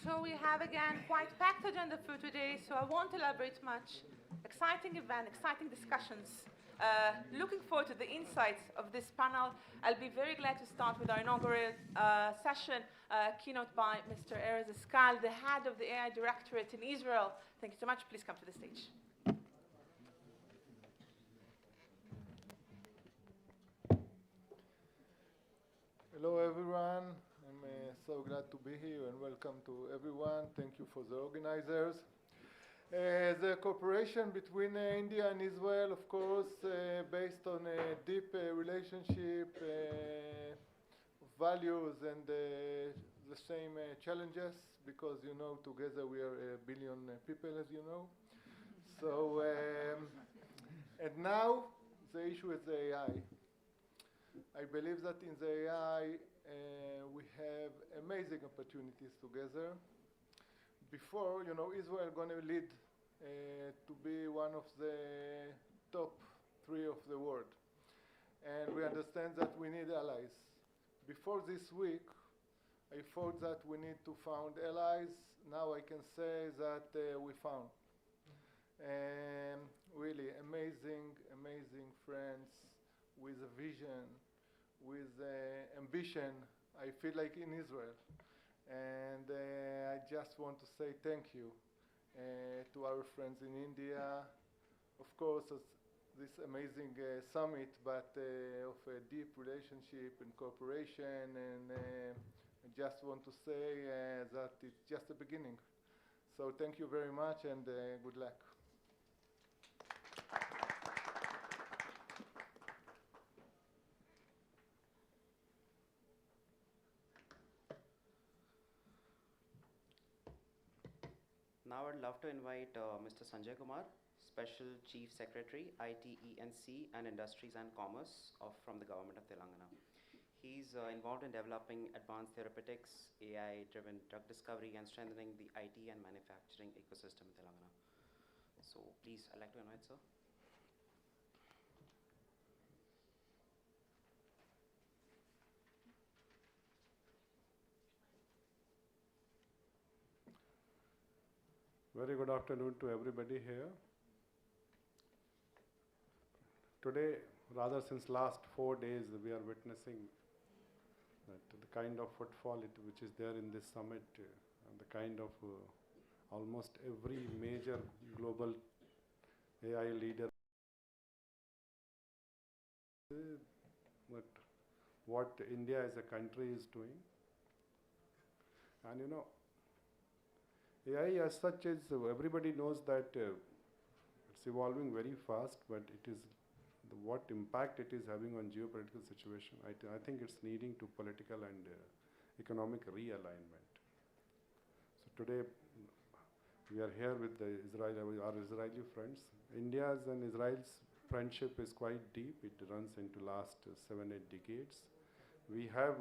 So we have again quite packed agenda for today, so I won't elaborate much. Exciting event, exciting discussions. Looking forward to the insights of this panel. I'll be very glad to start with our inaugural session, keynote by Mr. Erez Eskal, the head of the AI Directorate in Israel. Thank you so much. Please come to the stage. Hello, everyone. I'm so glad to be here, and welcome to everyone. Thank you for the organizers. The cooperation between India and Israel, of course, based on a deep relationship, values, and the same challenges, because, you know, together we are a billion people, as you know. So, and now the issue is the AI. I believe that in the AI, we have amazing opportunities together. Before, you know, Israel going to lead to be one of the top 3 of the world. And we understand that we need allies. Before this week, I thought that we need to found allies. Now I can say that we found. Really amazing, amazing friends with a vision, with ambition. I feel like in Israel. And I just want to say thank you to our friends in India, of course, as this amazing summit, but of a deep relationship and cooperation. And I just want to say that it's just the beginning. So thank you very much, and good luck. Now I'd love to invite Mr. Sanjay Kumar, Special Chief Secretary, ITENC and Industries and Commerce from the Government of Telangana. He's involved in developing advanced therapeutics, AI-driven drug discovery, and strengthening the IT and manufacturing ecosystem in Telangana. So please, I'd like to invite sir. Very good afternoon to everybody here. Today, rather since last 4 days, we are witnessing that the kind of footfall which is there in this summit, and the kind of almost every major global AI leader. But what India as a country is doing, and you know, AI as such is, everybody knows that it's evolving very fast, but it is what impact it is having on geopolitical situation. I think it's needing to political and economic realignment. So today we are here with our Israeli friends. India's and Israel's friendship is quite deep. It runs into last 7-8 decades. We have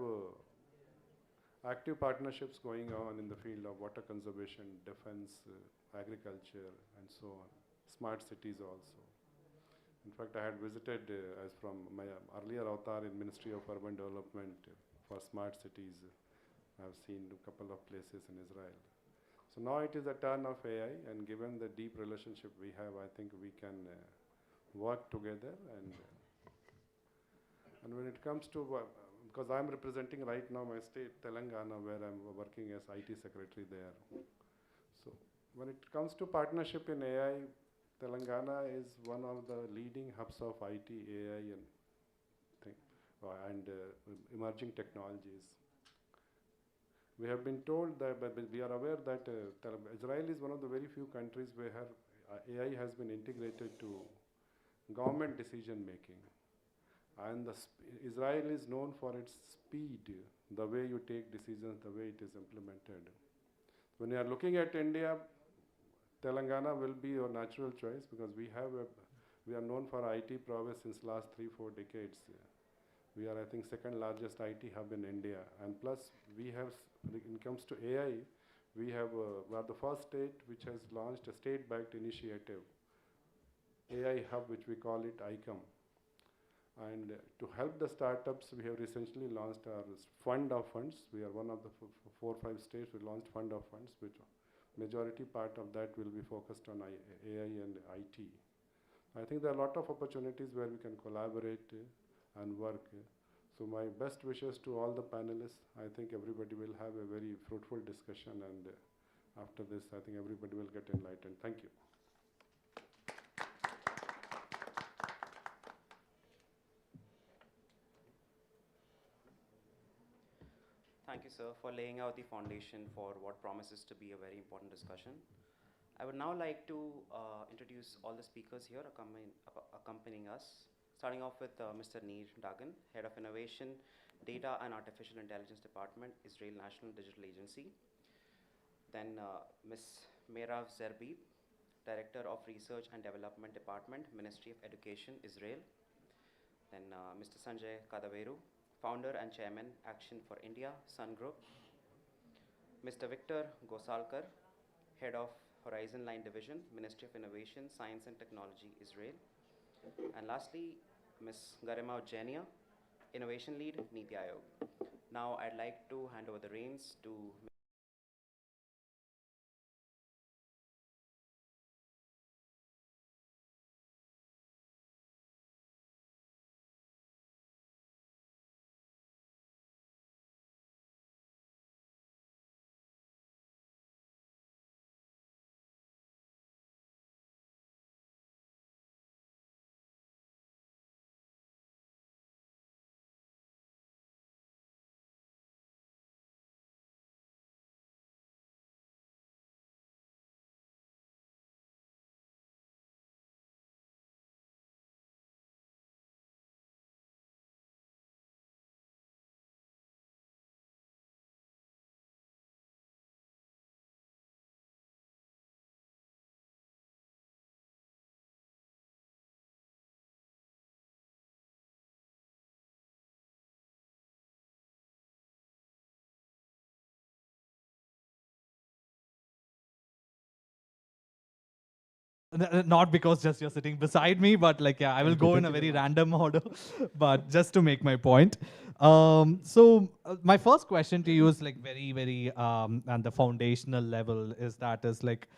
active partnerships going on in the field of water conservation, defense, agriculture, and so on. Smart cities also. In fact, I had visited as from my earlier avatar in Ministry of Urban Development for smart cities. I've seen a couple of places in Israel. So now it is a turn of AI, and given the deep relationship we have, I think we can work together. And when it comes to because I'm representing right now my state, Telangana, where I'm working as IT secretary there. So when it comes to partnership in AI, Telangana is one of the leading hubs of IT, AI, and emerging technologies. We have been told that, but we are aware that Israel is one of the very few countries where AI has been integrated to government decision making. And Israel is known for its speed, the way you take decisions, the way it is implemented. When you are looking at India, Telangana will be your natural choice, because we are known for IT prowess since last 3-4 decades. We are, I think, second largest IT hub in India. And plus, we have, when it comes to AI, we are the first state which has launched a state-backed initiative, AI hub, which we call it ICOM. And to help the startups, we have recently launched our fund of funds. We are one of the 4 or 5 states we launched fund of funds, which majority part of that will be focused on AI and IT. I think there are a lot of opportunities where we can collaborate and work. So my best wishes to all the panelists. I think everybody will have a very fruitful discussion, and after this, I think everybody will get enlightened. Thank you. Thank you, sir, for laying out the foundation for what promises to be a very important discussion. I would now like to introduce all the speakers here accompanying us, starting off with Mr. Nir Dagan, Head of Innovation, Data and Artificial Intelligence Department, Israel National Digital Agency. Then Ms. Merav Zerbib, Director of Research and Development Department, Ministry of Education, Israel. Then Mr. Sanjay Kadaveru, Founder and Chairman, Action for India, Sun Group. Mr. Victor Gosalkar, Head of Horizon Line Division, Ministry of Innovation, Science and Technology, Israel. And lastly, Ms. Garima Ujjainia, Innovation Lead, Niti Aayog. Now I'd like to hand over the reins to Not because just you're sitting beside me, but like, yeah, I will go in a very random order, but just to make my point. My first question to you is like very, and the foundational level is like,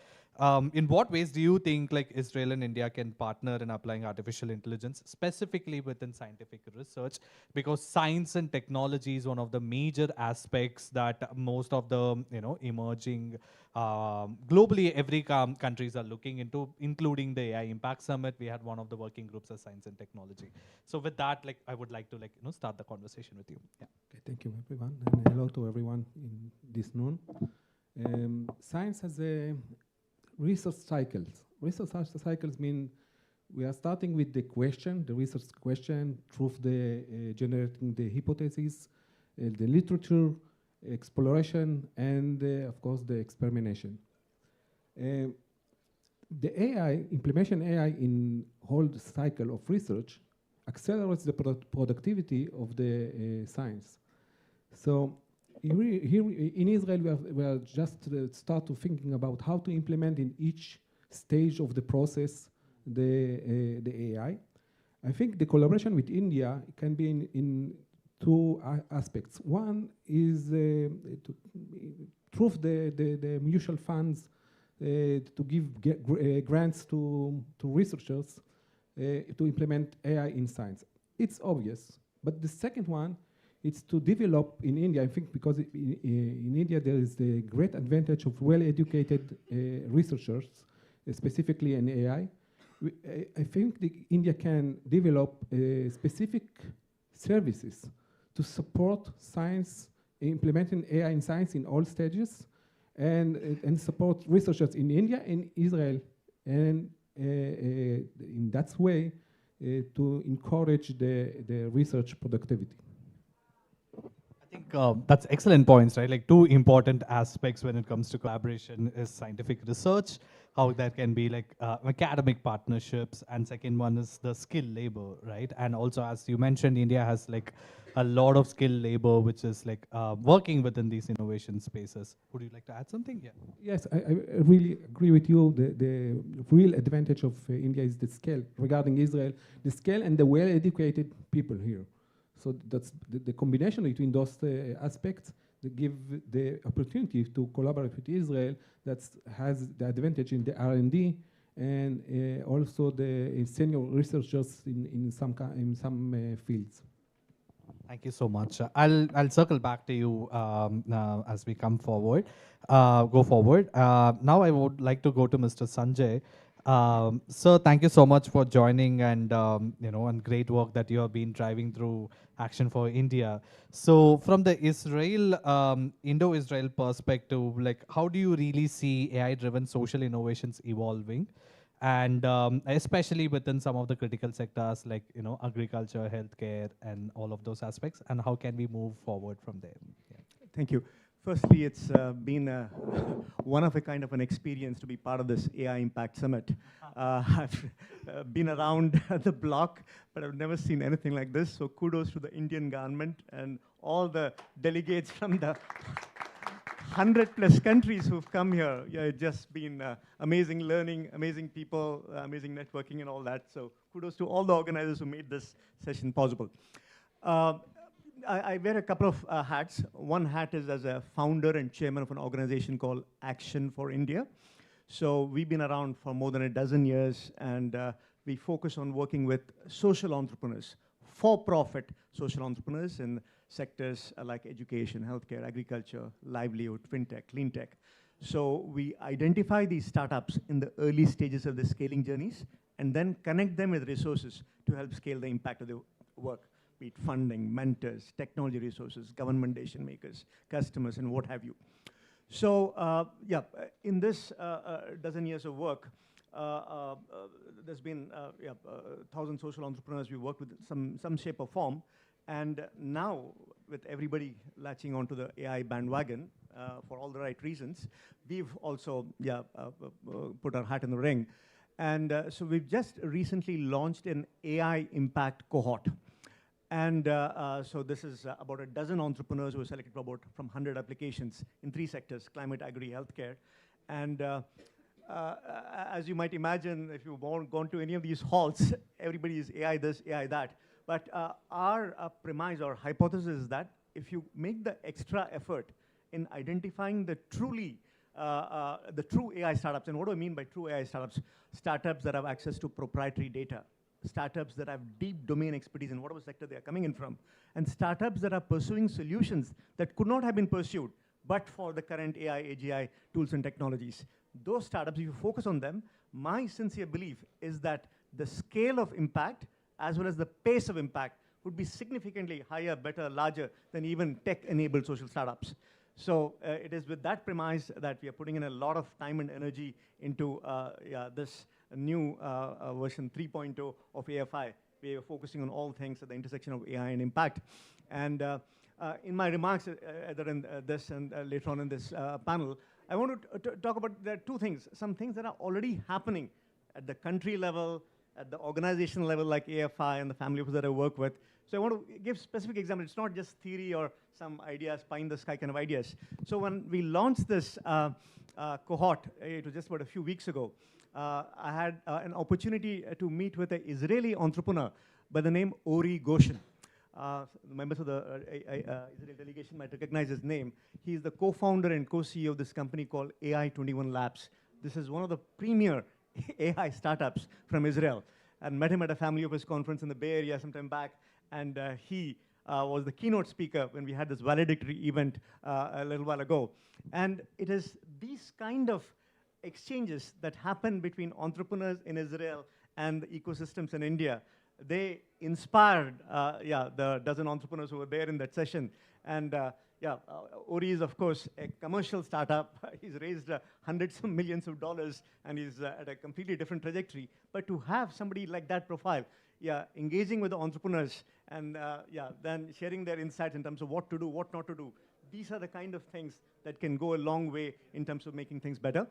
in what ways do you think like Israel and India can partner in applying artificial intelligence, specifically within scientific research? Because science and technology is one of the major aspects that most of the emerging globally every countries are looking into, including the AI Impact Summit. We had one of the working groups as science and technology. So with that, like I would like to start the conversation with you. Yeah. Okay, thank you everyone, and hello to everyone in this noon. Science has a research cycles. Research cycles mean we are starting with the question, the research question, through the generating the hypothesis, the literature, exploration, and of course the experimentation. The AI, implementation AI in whole cycle of research accelerates the productivity of the science. So here in Israel, we are just start to thinking about how to implement in each stage of the process the AI. I think the collaboration with India can be in two aspects. One is to prove the mutual funds to give grants to researchers to implement AI in science. It's obvious, but the second one, it's to develop in India, I think, because in India there is the great advantage of well-educated researchers, specifically in AI. I think India can develop specific services to support science, implementing AI in science in all stages, and support researchers in India and Israel, and in that way to encourage the research productivity. I think that's excellent points, right? Like two important aspects when it comes to collaboration is scientific research how there can be like academic partnerships, and second one is the skilled labor, right? And also, as you mentioned, India has like a lot of skilled labor, which is like working within these innovation spaces. Would you like to add something? Yeah. Yes, I really agree with you. The real advantage of India is the scale. Regarding Israel, the scale and the well-educated people here. So that's the combination between those aspects that give the opportunity to collaborate with Israel that has the advantage in the R&D and also the senior researchers in some fields. Thank you so much. I'll circle back to you as we come forward, go forward. Now I would like to go to Mr. Sanjay. Sir, thank you so much for joining and and great work that you have been driving through Action for India. So from the Indo-Israel perspective, like how do you really see AI-driven social innovations evolving? And especially within some of the critical sectors like agriculture, healthcare, and all of those aspects, and how can we move forward from there? Yeah. Thank you. Firstly, it's been one of a kind of an experience to be part of this AI Impact Summit. I've been around the block, but I've never seen anything like this. So kudos to the Indian government and all the delegates from the 100+ countries who've come here. Yeah, it's just been amazing learning, amazing people, amazing networking and all that. So kudos to all the organizers who made this session possible. I wear a couple of hats. One hat is as a founder and chairman of an organization called Action for India. So we've been around for more than a dozen years, and we focus on working with social entrepreneurs, for-profit social entrepreneurs in sectors like education, healthcare, agriculture, livelihood, fintech, clean tech. So we identify these startups in the early stages of the scaling journeys and then connect them with resources to help scale the impact of the work, be it funding, mentors, technology resources, government decision makers, customers, and what have you. So yeah, in this dozen years of work, there's been 1,000 social entrepreneurs we worked with some shape or form. And now, with everybody latching onto the AI bandwagon for all the right reasons, we've also put our hat in the ring. And so we've just recently launched an AI impact cohort. And so this is about a dozen entrepreneurs who were selected from 100 applications in 3 sectors: climate, agri, healthcare. And as you might imagine, if you've gone to any of these halls, everybody is AI this, AI that. But our premise or hypothesis is that if you make the extra effort in identifying the true AI startups, and what do I mean by true AI startups? Startups that have access to proprietary data, startups that have deep domain expertise in whatever sector they are coming in from, and startups that are pursuing solutions that could not have been pursued but for the current AI, AGI tools and technologies. Those startups, if you focus on them, my sincere belief is that the scale of impact as well as the pace of impact would be significantly higher, better, larger than even tech-enabled social startups. So it is with that premise that we are putting in a lot of time and energy into this new version 3.0 of AFI. We are focusing on all things at the intersection of AI and impact. And in my remarks, either in this and later on in this panel, I want to talk about there are 2 things, some things that are already happening at the country level, at the organizational level like AFI and the family that I work with. So I want to give specific examples. It's not just theory or some ideas, pie in the sky kind of ideas. So when we launched this cohort, it was just about a few weeks ago, I had an opportunity to meet with an Israeli entrepreneur by the name Ori Goshen. Members of the Israel delegation might recognize his name. He's the co-founder and co-CEO of this company called AI21 Labs. This is one of the premier AI startups from Israel. And met him at a family office conference in the Bay Area some time back. And he was the keynote speaker when we had this valedictory event a little while ago. And it is these kind of exchanges that happen between entrepreneurs in Israel and the ecosystems in India. They inspired the dozen entrepreneurs who were there in that session. And Ori is, of course, a commercial startup. He's raised hundreds of millions of dollars, and he's at a completely different trajectory. But to have somebody like that profile, engaging with the entrepreneurs and then sharing their insights in terms of what to do, what not to do, these are the kind of things that can go a long way in terms of making things better.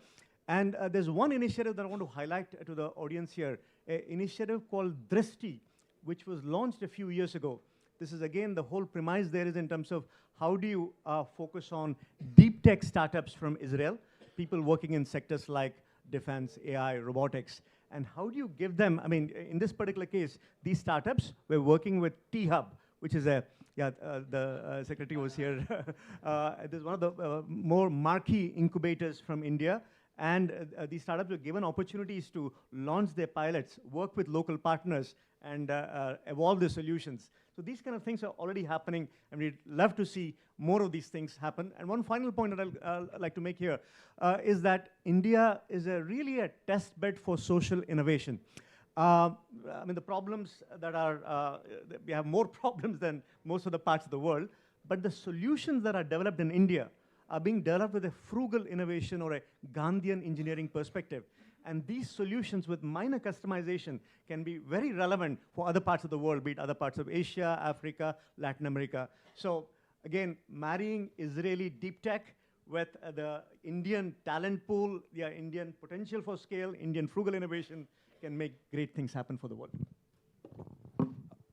And there's one initiative that I want to highlight to the audience here, an initiative called Drishti, which was launched a few years ago. This is, again, the whole premise there is in terms of how do you focus on deep tech startups from Israel, people working in sectors like defense, AI, robotics, and how do you give them, I mean, in this particular case, these startups were working with T-Hub, which is a, the secretary was here. This is one of the more marquee incubators from India. And these startups were given opportunities to launch their pilots, work with local partners, and evolve their solutions. So these kind of things are already happening, and we'd love to see more of these things happen. And one final point that I'll like to make here is that India is really a test bed for social innovation. I mean, the problems that are, we have more problems than most of the parts of the world, but the solutions that are developed in India are being developed with a frugal innovation or a Gandhian engineering perspective. And these solutions with minor customization can be very relevant for other parts of the world, be it other parts of Asia, Africa, Latin America. So again, marrying Israeli deep tech with the Indian talent pool, the Indian potential for scale, Indian frugal innovation can make great things happen for the world.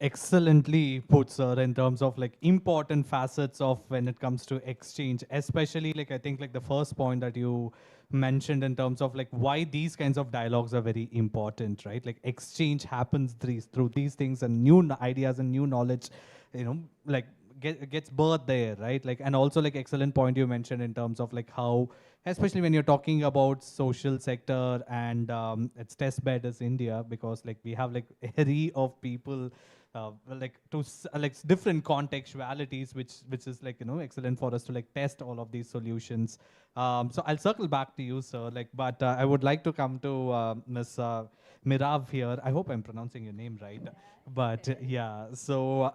Excellently put, sir, in terms of like important facets of when it comes to exchange, especially like I think like the first point that you mentioned in terms of like why these kinds of dialogues are very important, right? Like exchange happens through these things, and new ideas and new knowledge, you know, like gets birthed there, right? Like, and also like excellent point you mentioned in terms of like how, especially when you're talking about social sector and its test bed is India, because like we have like a array of people like different contextualities, which is like, you know, excellent for us to like test all of these solutions. So I'll circle back to you, sir. Like, but I would like to come to Ms. Mirav here. I hope I'm pronouncing your name right. But yeah, so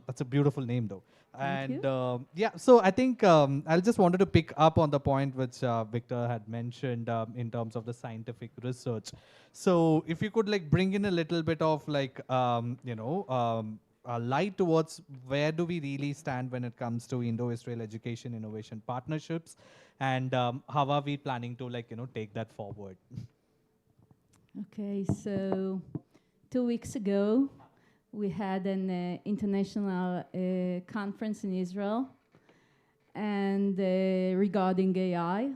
that's a beautiful name though. Thank And yeah, so I think I just wanted to pick up on the point which Victor had mentioned in terms of the scientific research. So if you could like bring in a little bit of like, you know, light towards where do we really stand when it comes to Indo-Israel education innovation partnerships, and how are we planning to like, you know, take that forward? Okay, so 2 weeks ago, we had an international conference in Israel and regarding AI.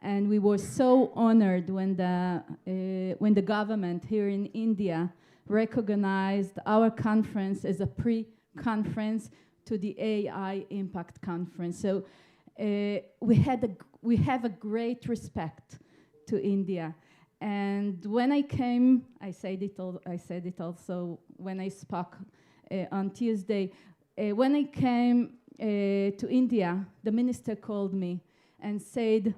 And we were so honored when the government here in India recognized our conference as a pre-conference to the AI Impact Conference. So we have a great respect to India. And when I came, I said it also when I spoke on Tuesday. When I came to India, the minister called me and said,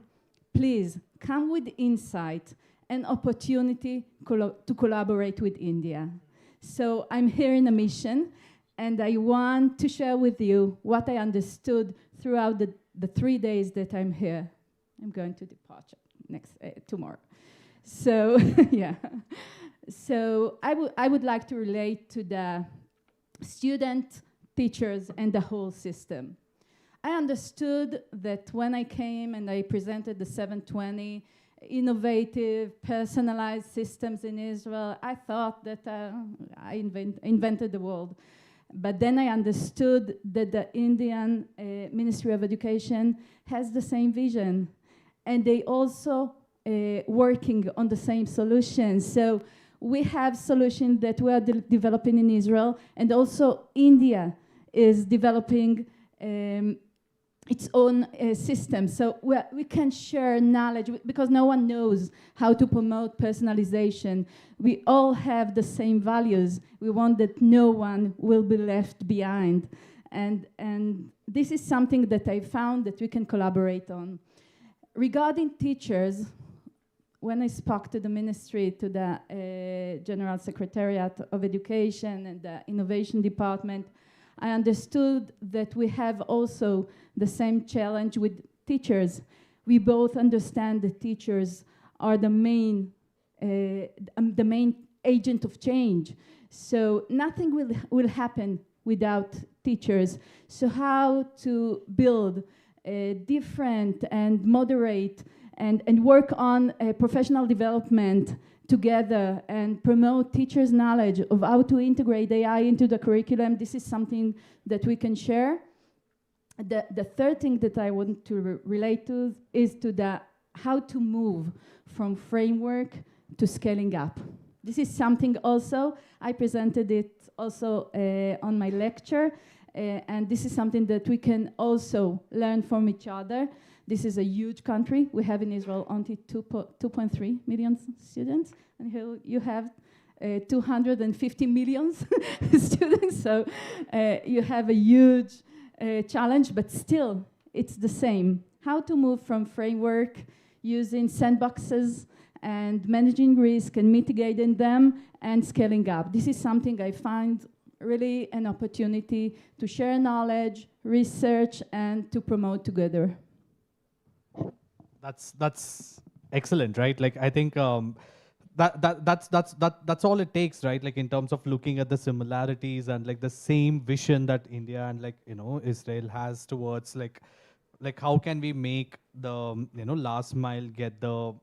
please come with insight and opportunity to collaborate with India. So I'm here in a mission, and I want to share with you what I understood throughout the 3 days that I'm here. I'm going to depart tomorrow. So yeah, so I would like to relate to the student, teachers, and the whole system. I understood that when I came and I presented the 720 innovative, personalized systems in Israel, I thought that I invented the world. But then I understood that the Indian Ministry of Education has the same vision, and they also working on the same solutions. So we have solutions that we are developing in Israel, and also India is developing its own system. So we can share knowledge because no one knows how to promote personalization. We all have the same values. We want that no one will be left behind. And this is something that I found that we can collaborate on. Regarding teachers, when I spoke to the ministry, to the General Secretariat of Education and the Innovation Department, I understood that we have also the same challenge with teachers. We both understand that teachers are the main agent of change. So nothing will happen without teachers. So how to build different and moderate and work on professional development together and promote teachers' knowledge of how to integrate AI into the curriculum, this is something that we can share. The third thing that I want to relate to is to the how to move from framework to scaling up. This is something also, I presented it also on my lecture, and this is something that we can also learn from each other. This is a huge country. We have in Israel only 2.3 million students, and here you have 250 million students, so you have a huge challenge, but still, it's the same. How to move from framework using sandboxes and managing risk and mitigating them and scaling up. This is something I find really an opportunity to share knowledge, research, and to promote together. That's excellent, right? Like I think that's all it takes, right? Like in terms of looking at the similarities and like the same vision that India and like Israel has towards like how can we make the last mile get the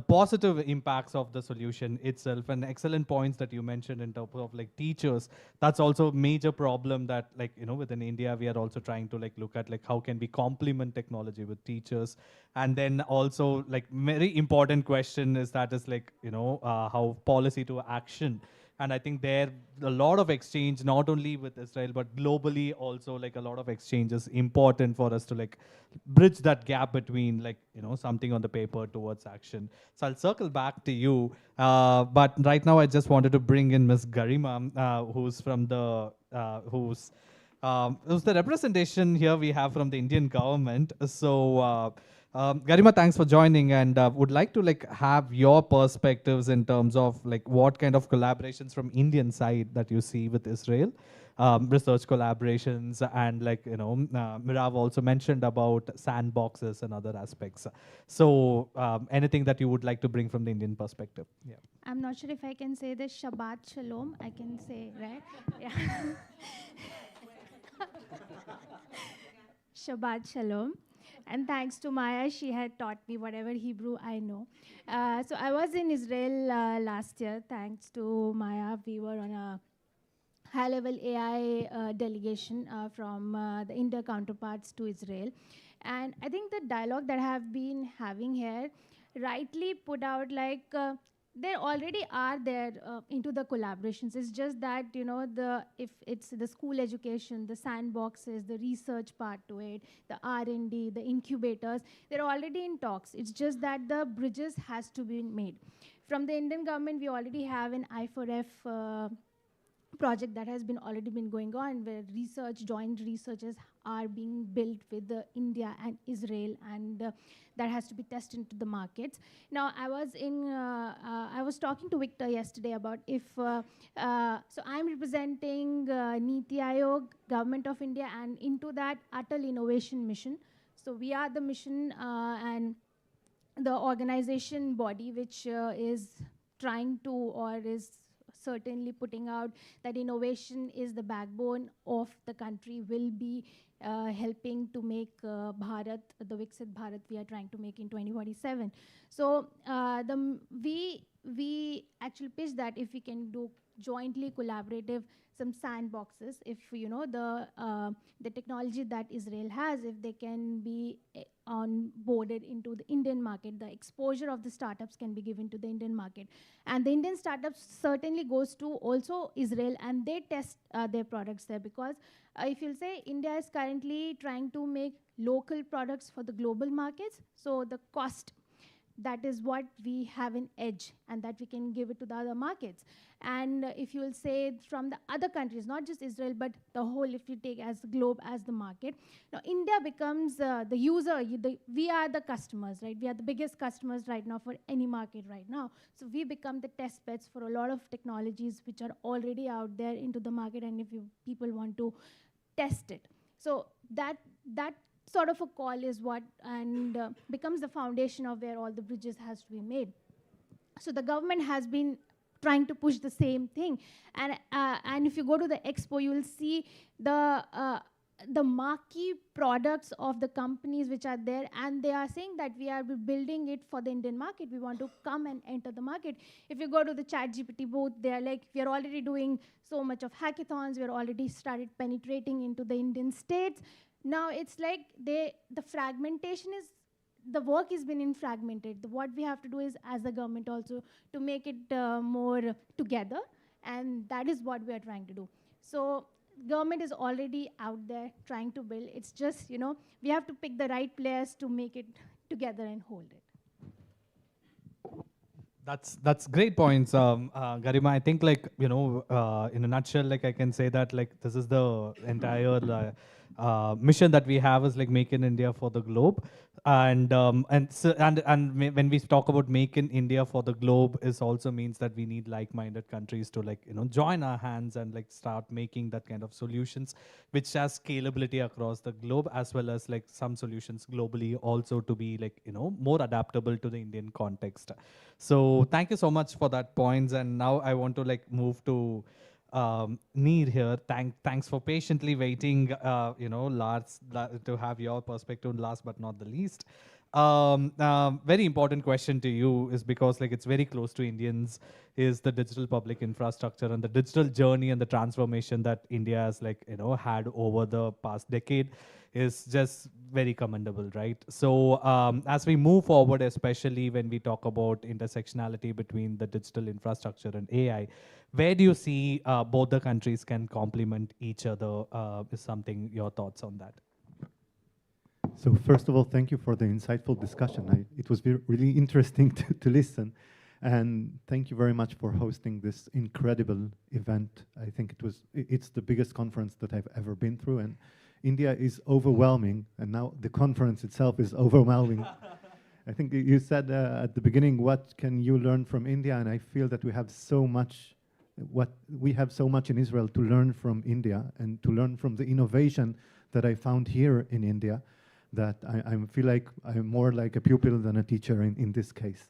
positive impacts of the solution itself. And excellent points that you mentioned in terms of like teachers. That's also a major problem that like within India we are also trying to like look at like how can we complement technology with teachers. And then also like very important question is that is like how policy to action. And I think there a lot of exchange, not only with Israel, but globally also, like a lot of exchange is important for us to like bridge that gap between like, something on the paper towards action. So I'll circle back to you. But right now I just wanted to bring in Ms. Garima, who's from the, who's the representation here we have from the Indian government. So, Garima, thanks for joining, and would like to like have your perspectives in terms of like what kind of collaborations from Indian side that you see with Israel, research collaborations, and like Mirav also mentioned about sandboxes and other aspects. So anything that you would like to bring from the Indian perspective? Yeah. I'm not sure if I can say this. Shabbat Shalom, I can say, right? Yeah. Shabbat Shalom. And thanks to Maya, she had taught me whatever Hebrew I know. So I was in Israel last year. Thanks to Maya, we were on a high-level AI delegation from the India counterparts to Israel. And I think the dialogue that I have been having here rightly put out like there already are there into the collaborations. It's just that, if it's the school education, the sandboxes, the research part to it, the R&D, the incubators, they're already in talks. It's just that the bridges has to be made. From the Indian government, we already have an I4F project that has already been going on, where joint researches are being built with India and Israel, and that has to be tested into the markets. Now, I was talking to Victor yesterday about if, so I'm representing Niti Aayog, Government of India, and into that Atal Innovation Mission. So we are the mission and the organization body which is trying to, or is certainly putting out that innovation is the backbone of the country, will be helping to make Bharat, the Viksit Bharat we are trying to make in 2047. So we actually pitched that if we can do jointly collaborative some sandboxes, if the technology that Israel has, if they can be onboarded into the Indian market, the exposure of the startups can be given to the Indian market. And the Indian startups certainly goes to also Israel, and they test their products there, because if you'll say, India is currently trying to make local products for the global markets, so the cost, that is what we have an edge, and that we can give it to the other markets. And if you will say from the other countries, not just Israel, but the whole, if you take as the globe, as the market, now India becomes the user, we are the customers, right? We are the biggest customers right now for any market right now. So we become the test beds for a lot of technologies which are already out there into the market, and if people want to test it. So that sort of a call is what, and becomes the foundation of where all the bridges has to be made. So the government has been trying to push the same thing. And if you go to the expo, you will see the the marquee products of the companies which are there, and they are saying that we are building it for the Indian market. We want to come and enter the market. If you go to the ChatGPT booth, they are like, we are already doing so much of hackathons. We are already started penetrating into the Indian states. Now it's like the fragmentation is, the work has been fragmented. What we have to do is, as a government also, to make it more together, and that is what we are trying to do. So government is already out there trying to build. It's just, we have to pick the right players to make it together and hold it. That's great points, Garima. I think in a nutshell, I can say that this is the entire mission that we have is Make in India for the globe, and when we talk about Make in India for the globe, is also means that we need like-minded countries to join our hands and start making that kind of solutions, which has scalability across the globe, as well as some solutions globally also to be more adaptable to the Indian context. So thank you so much for that points. And now I want to move to Neer here. Thanks for patiently waiting, Lars, to have your perspective last but not the least. Very important question to you is because it's very close to Indians, is the digital public infrastructure and the digital journey and the transformation that India has had over the past decade is just very commendable, right? So as we move forward, especially when we talk about intersectionality between the digital infrastructure and AI, where do you see both the countries can complement each other? Is something, your thoughts on that? So first of all, thank you for the insightful discussion. It was really interesting to listen. And thank you very much for hosting this incredible event. I think it's the biggest conference that I've ever been through. And India is overwhelming. And now the conference itself is overwhelming. I think you said at the beginning, what can you learn from India? And I feel that we have so much in Israel to learn from India and to learn from the innovation that I found here in India, that I feel like I'm more like a pupil than a teacher in this case.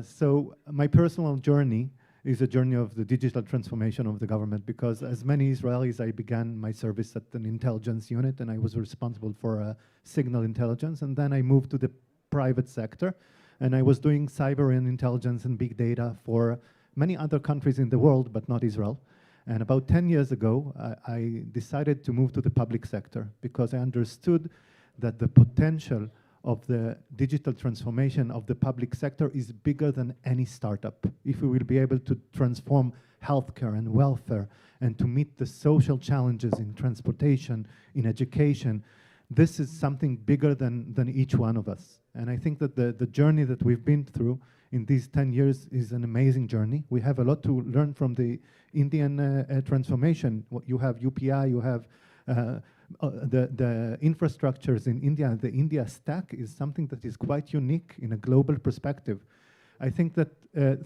So my personal journey is a journey of the digital transformation of the government, because as many Israelis, I began my service at an intelligence unit, and I was responsible for signal intelligence, and then I moved to the private sector, and I was doing cyber and intelligence and big data for many other countries in the world, but not Israel. And about 10 years ago, I decided to move to the public sector because I understood that the potential of the digital transformation of the public sector is bigger than any startup. If we will be able to transform healthcare and welfare and to meet the social challenges in transportation, in education, this is something bigger than each one of us. And I think that the journey that we've been through in these 10 years is an amazing journey. We have a lot to learn from the Indian transformation. You have UPI, you have the infrastructures in India. The India stack is something that is quite unique in a global perspective. I think that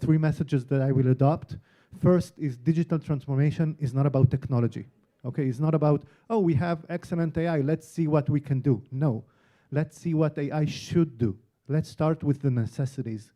3 messages that I will adopt. First is digital transformation is not about technology. Okay, it's not about, oh, we have excellent AI, let's see what we can do. No, let's see what AI should do. Let's start with the necessities.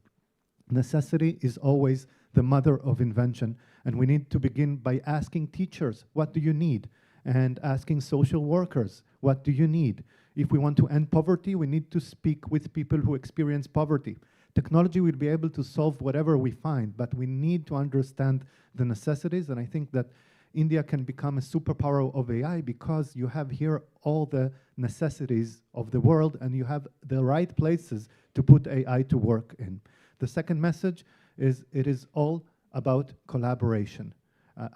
Necessity is always the mother of invention, and we need to begin by asking teachers, what do you need? And asking social workers, what do you need? If we want to end poverty, we need to speak with people who experience poverty. Technology will be able to solve whatever we find, but we need to understand the necessities, and I think that India can become a superpower of AI because you have here all the necessities of the world, and you have the right places to put AI to work in. The second message is it is all about collaboration.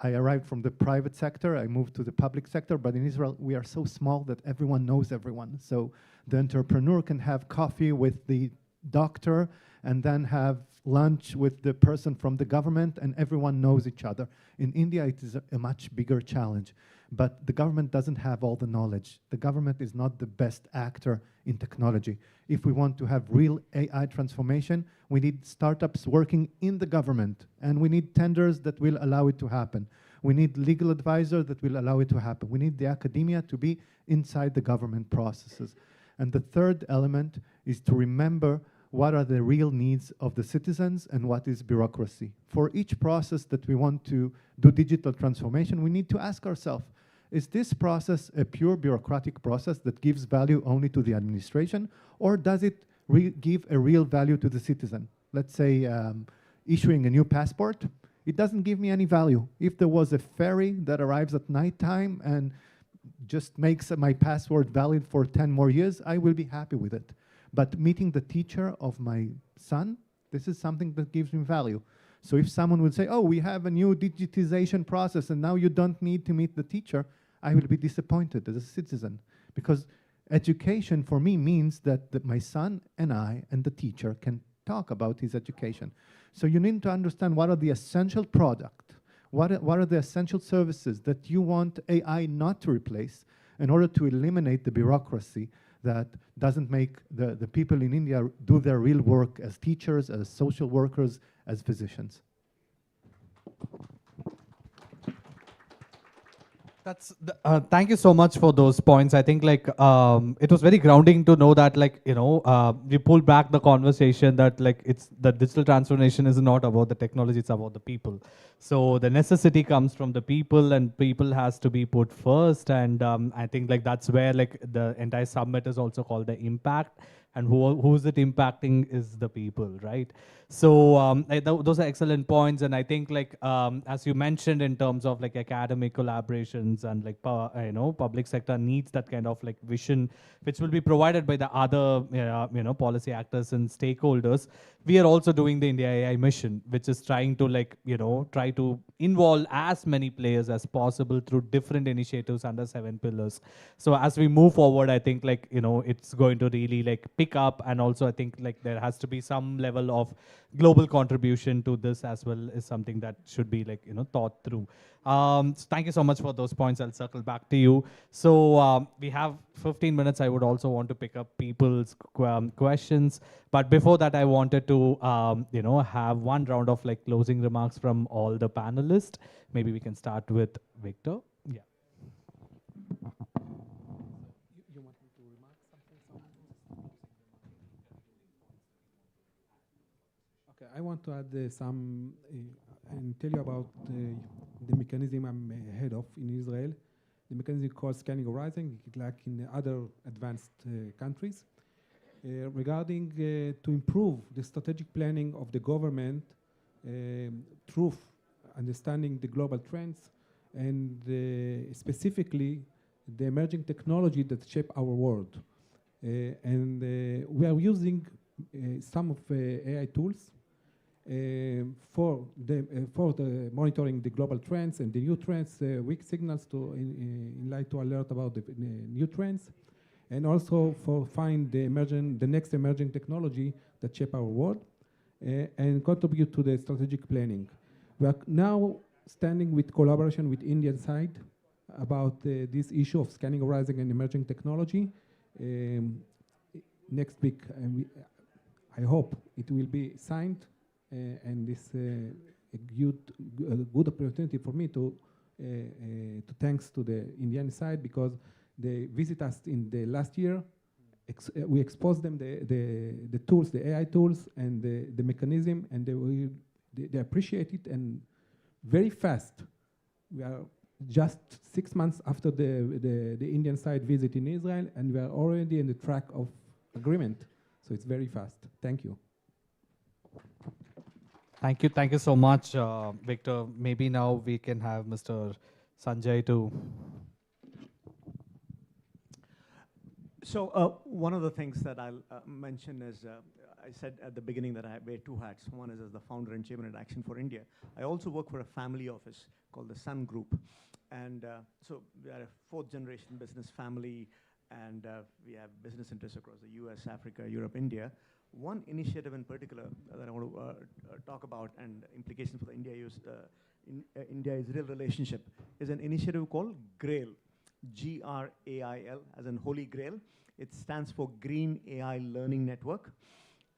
I arrived from the private sector, I moved to the public sector, but in Israel we are so small that everyone knows everyone. So the entrepreneur can have coffee with the doctor and then have lunch with the person from the government, and everyone knows each other. In India it is a much bigger challenge, but the government doesn't have all the knowledge. The government is not the best actor in technology. If we want to have real AI transformation, we need startups working in the government, and we need tenders that will allow it to happen. We need legal advisors that will allow it to happen. We need the academia to be inside the government processes. And the third element is to remember what are the real needs of the citizens and what is bureaucracy. For each process that we want to do digital transformation, we need to ask ourselves, is this process a pure bureaucratic process that gives value only to the administration, or does it give a real value to the citizen? Let's say issuing a new passport, it doesn't give me any value. If there was a ferry that arrives at nighttime and just makes my password valid for 10 more years, I will be happy with it. But meeting the teacher of my son, this is something that gives me value. So if someone would say, oh, we have a new digitization process and now you don't need to meet the teacher, I will be disappointed as a citizen. Because education for me means that my son and I and the teacher can talk about his education. So you need to understand what are the essential products, what are the essential services that you want AI not to replace in order to eliminate the bureaucracy that doesn't make the people in India do their real work as teachers, as social workers, as physicians. Thank you so much for those points. I think like it was very grounding to know that like we pulled back the conversation that like it's the digital transformation is not about the technology, it's about the people. So the necessity comes from the people, and people has to be put first. And I think like that's where like the entire summit is also called the impact. And who's it impacting is the people, right? So those are excellent points. And I think like as you mentioned in terms of like academic collaborations and like public sector needs that kind of like vision, which will be provided by the other policy actors and stakeholders. We are also doing the India AI mission, which is trying to like try to involve as many players as possible through different initiatives under 7 pillars. So as we move forward, I think like it's going to really like pick up. And also I think like there has to be some level of global contribution to this as well, is something that should be like thought through. So thank you so much for those points. I'll circle back to you. So we have 15 minutes. I would also want to pick up people's questions, but before that I wanted to have one round of like closing remarks from all the panelists. Maybe we can start with Victor. Yeah. You want me to remark something? Okay, I want to add some and tell you about the mechanism I'm head of in Israel. The mechanism called Scanning Horizon, like in other advanced countries, regarding to improve the strategic planning of the government through understanding the global trends and specifically the emerging technology that shape our world. And we are using some of AI tools for the monitoring the global trends and the new trends, weak signals to in light to alert about the new trends, and also for find the next emerging technology that shape our world and contribute to the strategic planning. We are now standing with collaboration with Indian side about this issue of scanning horizon and emerging technology. Next week, I hope it will be signed. And this a good opportunity for me to thanks to the Indian side, because they visit us in the last year. We exposed them the tools, the AI tools, and the mechanism, and they appreciate it, and very fast. We are just 6 months after the Indian side visit in Israel, and we are already in the track of agreement. So it's very fast. Thank you. Thank you so much, Victor. Maybe now we can have Mr. Sanjay to. So one of the things that I'll mention is, I said at the beginning that I wear 2 hats. One is as the founder and chairman at Action for India. I also work for a family office called the Sun Group. And so we are a 4th generation business family, and we have business interests across the US, Africa, Europe, India. One initiative in particular that I want to talk about, and implications for the India-Israel relationship, is an initiative called GRAIL, G-R-A-I-L, as in Holy Grail. It stands for Green AI Learning Network.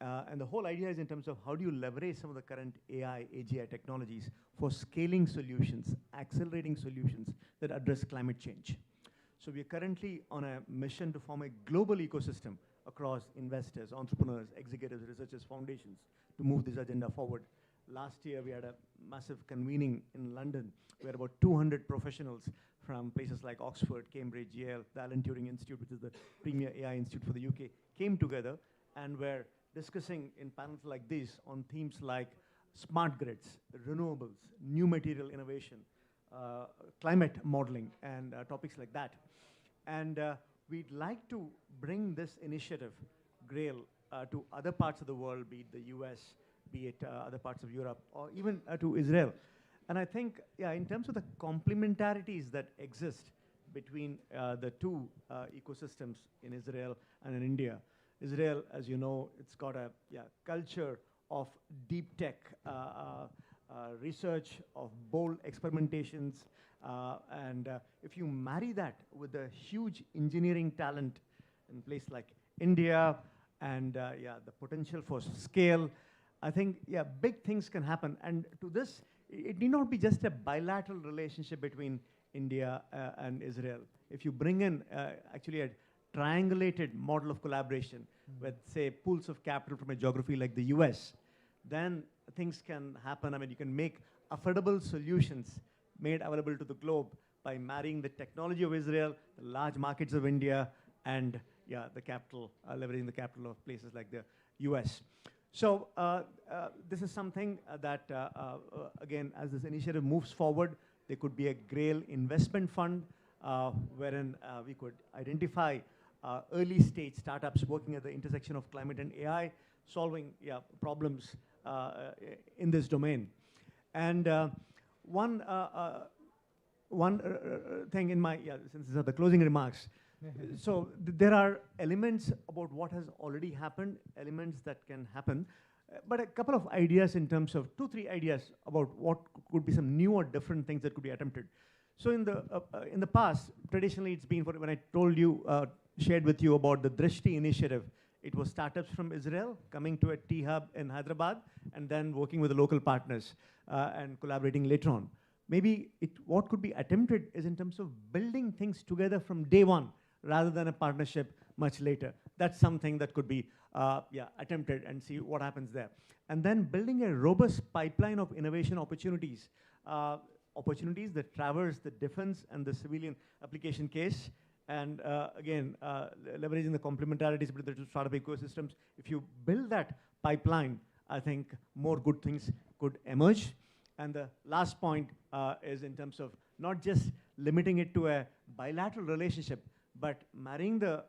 And the whole idea is in terms of how do you leverage some of the current AI, AGI technologies for scaling solutions, accelerating solutions that address climate change. So we are currently on a mission to form a global ecosystem across investors, entrepreneurs, executives, researchers, foundations to move this agenda forward. last year we had a massive convening in London where about 200 professionals from places like Oxford, Cambridge, Yale, the Alan Turing Institute, which is the premier AI institute for the UK, came together and were discussing in panels like this on themes like smart grids, renewables, new material innovation, climate modeling, and topics like that. And we'd like to bring this initiative, GRAIL, to other parts of the world, be it the US, be it other parts of Europe, or even to Israel. And I think, yeah, in terms of the complementarities that exist between the two ecosystems in Israel and in India, Israel, as you know, it's got a culture of deep tech research, of bold experimentations, and if you marry that with the huge engineering talent in a place like India, and the potential for scale, I think, big things can happen. And to this, it need not be just a bilateral relationship between India and Israel. If you bring in actually a triangulated model of collaboration with, say, pools of capital from a geography like the US, then things can happen. I mean, you can make affordable solutions made available to the globe by marrying the technology of Israel, the large markets of India, and the capital, leveraging the capital of places like the US. So this is something that, again, as this initiative moves forward, there could be a GRAIL investment fund wherein we could identify early stage startups working at the intersection of climate and AI, solving problems in this domain. And one thing in my, since these are the closing remarks, so there are elements about what has already happened, elements that can happen, but a couple of ideas in terms of 2-3 ideas about what could be some new or different things that could be attempted. So in the past, traditionally it's been, when I told you, shared with you about the Drishti initiative, it was startups from Israel coming to a T-Hub in Hyderabad and then working with the local partners and collaborating later on. Maybe what could be attempted is in terms of building things together from day one rather than a partnership much later. That's something that could be attempted and see what happens there. And then building a robust pipeline of innovation opportunities, opportunities that traverse the defense and the civilian application case. And again, leveraging the complementarities between the startup ecosystems. If you build that pipeline, I think more good things could emerge. And the last point is in terms of not just limiting it to a bilateral relationship, but marrying the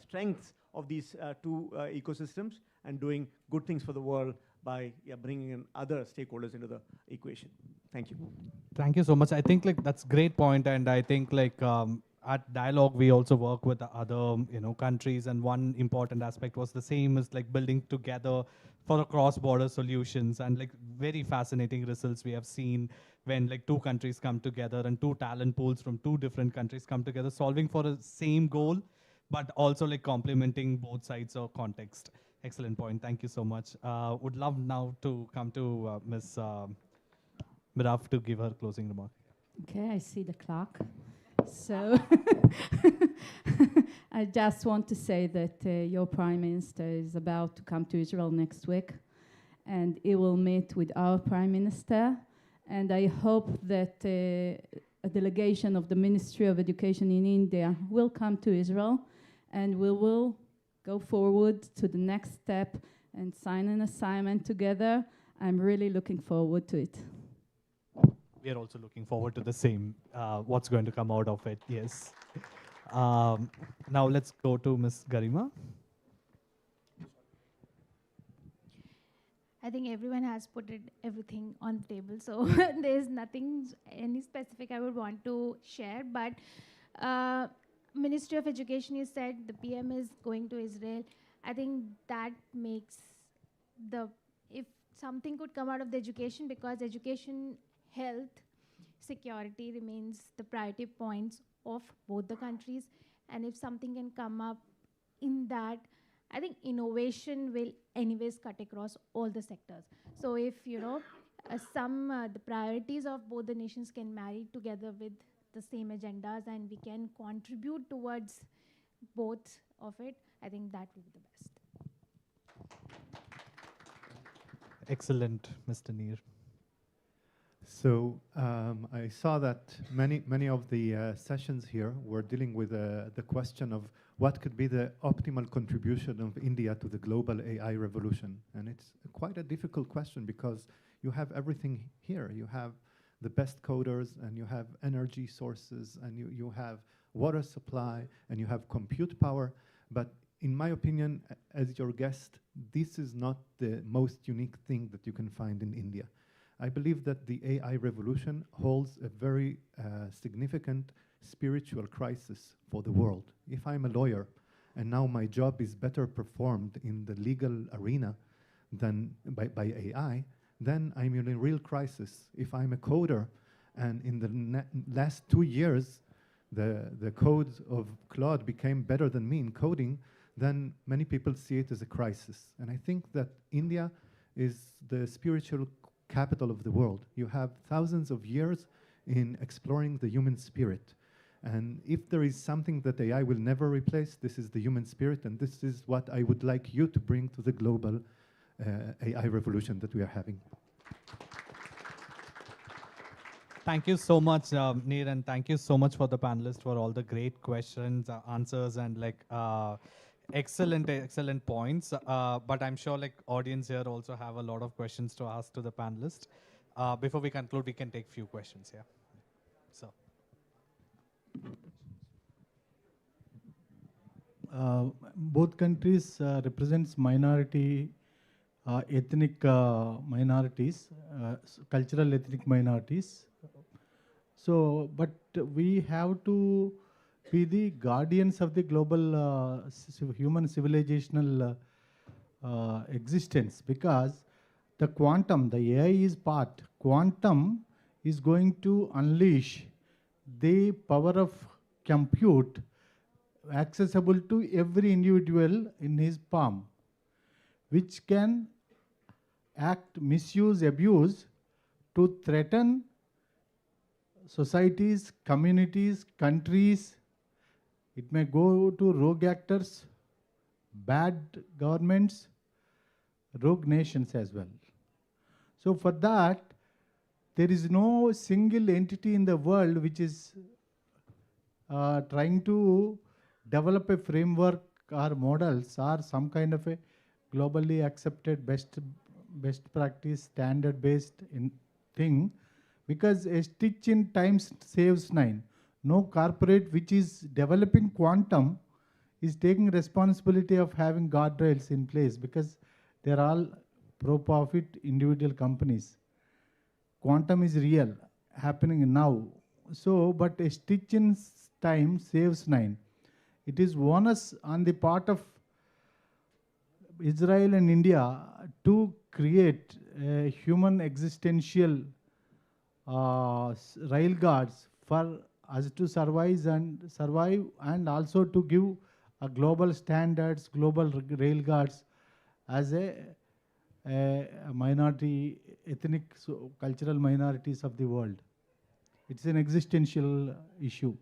strengths of these two ecosystems and doing good things for the world by bringing in other stakeholders into the equation. Thank you. Thank you so much. I think that's a great point, and I think at Dialogue we also work with the other countries, and one important aspect was the same as building together for the cross-border solutions, and very fascinating results we have seen when two countries come together and two talent pools from two different countries come together, solving for a same goal, but also complementing both sides of context. Excellent point. Thank you so much. Would love now to come to Ms. Miraf to give her closing remark. Okay, I see the clock. So I just want to say that your Prime Minister is about to come to Israel next week, and he will meet with our Prime Minister. And I hope that a delegation of the Ministry of Education in India will come to Israel, and we will go forward to the next step and sign an assignment together. I'm really looking forward to it. We are also looking forward to the same, what's going to come out of it, yes. Now let's go to Ms. Garima. I think everyone has put everything on the table, so there's nothing, any specific I would want to share, but Ministry of Education, you said the PM is going to Israel. I think that makes if something could come out of the education, because education, health, security remains the priority points of both the countries, and if something can come up in that, I think innovation will anyways cut across all the sectors. So if the priorities of both the nations can marry together with the same agendas and we can contribute towards both of it, I think that will be the best. Excellent, Mr. Neer. So I saw that many of the sessions here were dealing with the question of what could be the optimal contribution of India to the global AI revolution. And it's quite a difficult question because you have everything here. You have the best coders, and you have energy sources, and you have water supply, and you have compute power. But in my opinion, as your guest, this is not the most unique thing that you can find in India. I believe that the AI revolution holds a very significant spiritual crisis for the world. If I'm a lawyer and now my job is better performed in the legal arena than by AI, then I'm in a real crisis. If I'm a coder and in the last 2 years the codes of Claude became better than me in coding, then many people see it as a crisis. And I think that India is the spiritual capital of the world. You have thousands of years in exploring the human spirit. And if there is something that AI will never replace, this is the human spirit, and this is what I would like you to bring to the global AI revolution that we are having. Thank you so much, Neer, and thank you so much for the panelists for all the great questions, answers, and excellent points. But I'm sure audience here also have a lot of questions to ask to the panelists. Before we conclude, we can take few questions here. So. Both countries represents minority, ethnic minorities, cultural ethnic minorities. So, but we have to be the guardians of the global human civilizational existence, because the quantum, the AI is part. Quantum is going to unleash the power of compute accessible to every individual in his palm, which can act, misuse, abuse to threaten societies, communities, countries. It may go to rogue actors, bad governments, rogue nations as well. So for that, there is no single entity in the world which is trying to develop a framework or models or some kind of a globally accepted best practice, standard-based thing, because a stitch in time saves 9. No corporate which is developing quantum is taking responsibility of having guardrails in place, because they're all pro-profit individual companies. Quantum is real, happening now. So, but a stitch in time saves 9. It is onus on the part of Israel and India to create a human existential railguards for us to survive and also to give a global standards, global railguards as a minority, ethnic, cultural minorities of the world. It's an existential issue.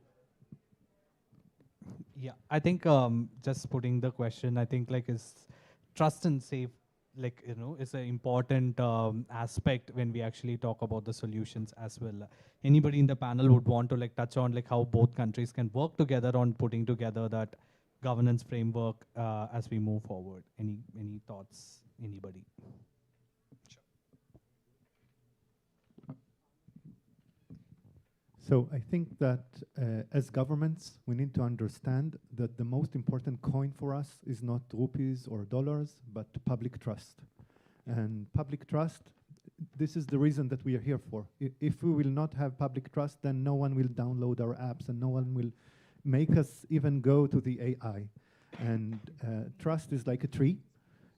Yeah, I think just putting the question, I think is trust and safe, is an important aspect when we actually talk about the solutions as well. Anybody in the panel would want to touch on how both countries can work together on putting together that governance framework as we move forward. Any thoughts, anybody? So I think that as governments, we need to understand that the most important coin for us is not rupees or dollars, but public trust. And public trust, this is the reason that we are here for. If we will not have public trust, then no one will download our apps and no one will make us even go to the AI. And trust is like a tree.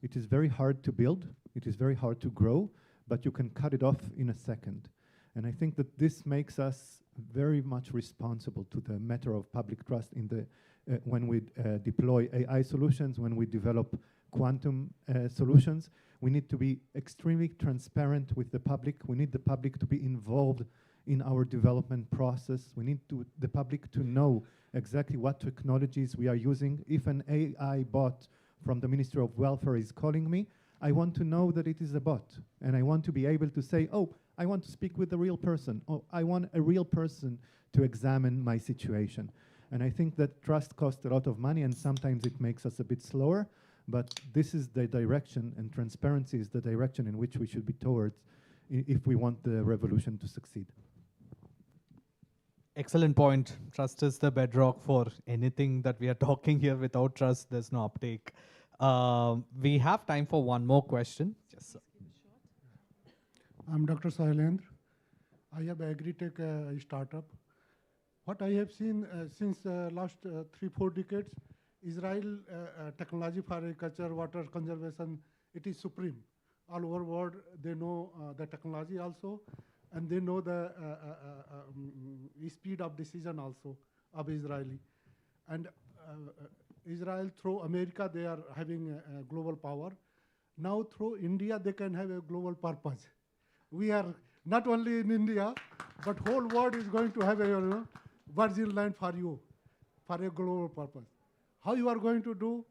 It is very hard to build. It is very hard to grow, but you can cut it off in a second. And I think that this makes us very much responsible to the matter of public trust in the when we deploy AI solutions, when we develop quantum solutions. We need to be extremely transparent with the public. We need the public to be involved in our development process. We need the public to know exactly what technologies we are using. If an AI bot from the Ministry of Welfare is calling me, I want to know that it is a bot, and I want to be able to say, oh, I want to speak with a real person, or I want a real person to examine my situation. And I think that trust costs a lot of money, and sometimes it makes us a bit slower, but this is the direction, and transparency is the direction in which we should be towards if we want the revolution to succeed. Excellent point. Trust is the bedrock for anything that we are talking here. Without trust, there's no uptake. We have time for one more question. Yes, sir. I'm Dr. Sailendra. I have agri-tech startup. What I have seen since last 3-4 decades, Israel technology for agriculture, water conservation, it is supreme. All over world, they know the technology also, and they know the speed of decision also of Israeli. And Israel through America, they are having a global power. Now through India, they can have a global purpose. We are not only in India, but whole world is going to have a virgin land for you, for a global purpose. How you are going to do,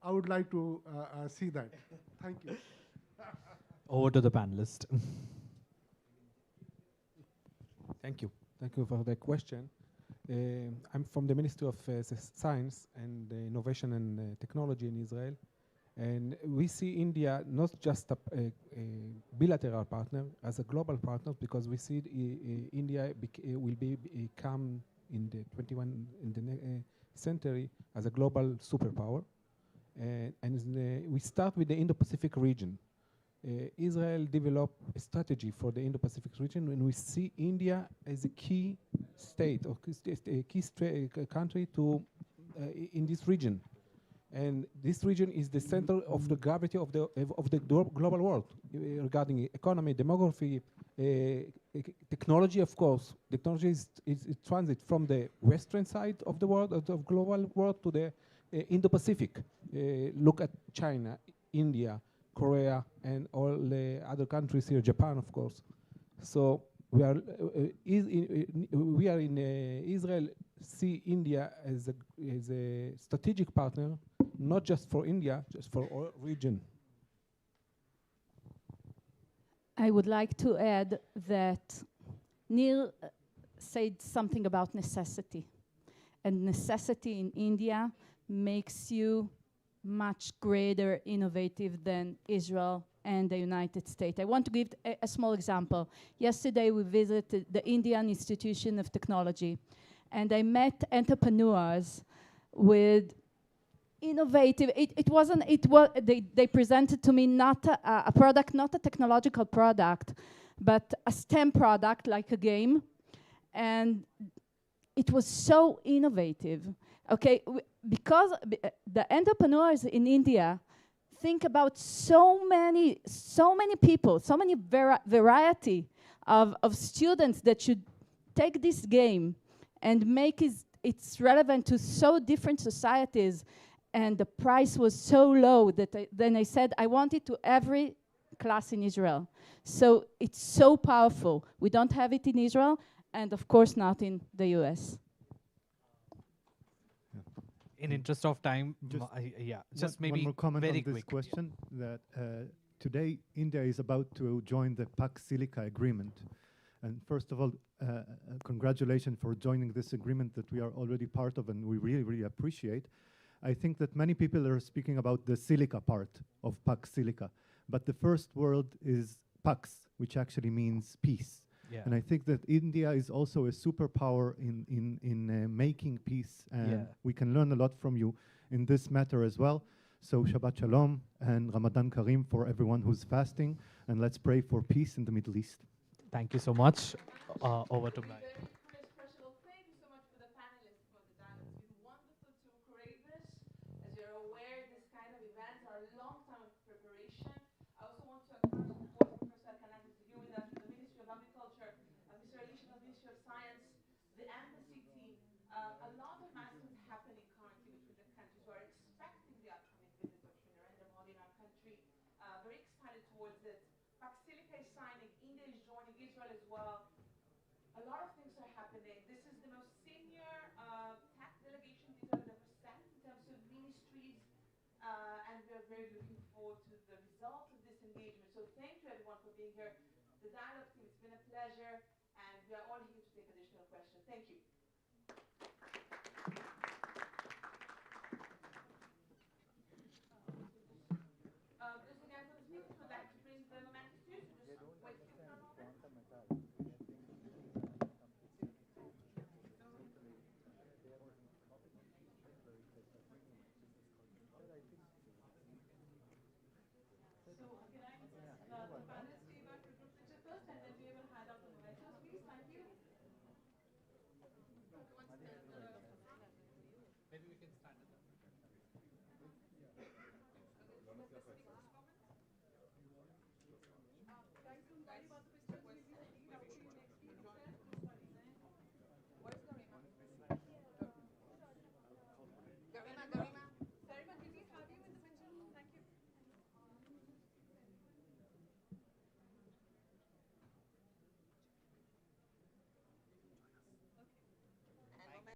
I would like to see that. Thank you. Over to the panelist. Thank you. Thank you for the question. I'm from the Ministry of Science and Innovation and Technology in Israel. And we see India not just a bilateral partner, as a global partner, because we see India will become in the 21st century as a global superpower. And we start with the Indo-Pacific region. Israel developed a strategy for the Indo-Pacific region, and we see India as a key state or a key country to in this region. And this region is the center of the gravity of the global world regarding economy, demography, technology. Of course, technology is transit from the western side of the world, of the global world, to the Indo-Pacific. Look at China, India, Korea, and all the other countries here, Japan, of course. So we are in Israel, see India as a strategic partner, not just for India, just for our region. I would like to add that Neil said something about necessity. And necessity in India makes you much greater innovative than Israel and the United States. I want to give a small example. Yesterday we visited the Indian Institution of Technology, and I met entrepreneurs with innovative, they presented to me not a product, not a technological product, but a STEM product like a game, and it was so innovative. Okay, because the entrepreneurs in India think about so many people, so many variety of students that should take this game and make it's relevant to so different societies, and the price was so low that then I said I want it to every class in Israel. So it's so powerful. We don't have it in Israel, and of course not in the US. In interest of time, just maybe one more comment very on this quick. question, that today India is about to join the PAC Silica agreement. And first of all, congratulations for joining this agreement that we are already part of, and we really, really appreciate. I think that many people are speaking about the silica part of PAC Silica, but the first word is PAX, which actually means peace. Yeah. And I think that India is also a superpower in making peace, and we can learn a lot from you in this matter as well. So Shabbat Shalom and Ramadan Kareem for everyone who's fasting, and let's pray for peace in the Middle East. Thank you so much. Over to Mike. Thank you so much for the panelists for the time. It's been wonderful to create this. As you're aware, this kind of events are a long time of preparation. I also want to acknowledge the board professor connected to you with us from the Ministry of Agriculture, Mr. Elisha from the Ministry of Science, the embassy team. A lot of milestones happening currently between the countries. We are expecting the upcoming visit of Sri Narendra Modi in our country. Very excited towards it. Silica is signing, India is joining, Israel as well. A lot of things are happening. This is the most senior tech delegation Israel has ever sent in terms of ministries and we are very looking forward to the results of this engagement. So thank you everyone for being here. The dialogue team, it's been a pleasure, and we are all here to take additional questions. Thank you. Just again for the speakers who would like to bring the momentous to you, so just wait here for a moment. So can I ask the panelists to invite the group picture first, and then we will hand out the mementos, please. Thank you. Maybe we can start.